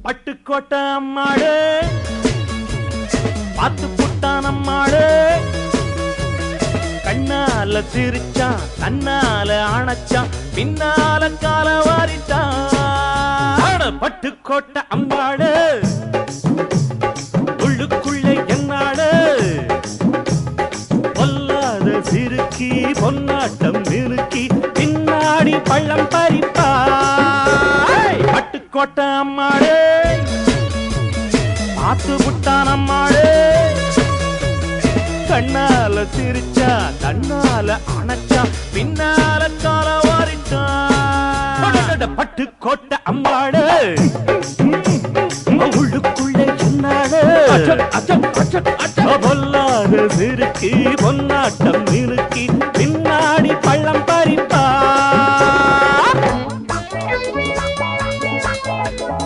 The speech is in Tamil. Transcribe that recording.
பட்டுக்கோட்டை அம்மாடு பாத்து புட்டான் அம்மாடு கண்ணால சிரிச்சான் தன்னால அணைச்சான் பின்னால கால வாரிட்டான் பட்டுக்கோட்டை அம்மாடு உள்ளுக்குள்ளே என்னாடு பொல்லாத சிறுக்கி பொன்னாட்டம் நிறுக்கி பின்னாடி பள்ளம் பறிப்பா பட்டுக்கோட்டை அம்மாடு பாத்து புட்டான் அம்மாடு கண்ணால சிரிச்சா தன்னால அணைச்சா பின்னால கால வாரிட்டான் பட்டுக்கோட்டை அம்மாடு உள்ளுக்குள்ளே என்னாடு பொல்லாத சிறுக்கி பொன்னாட்டம் நிறுக்கி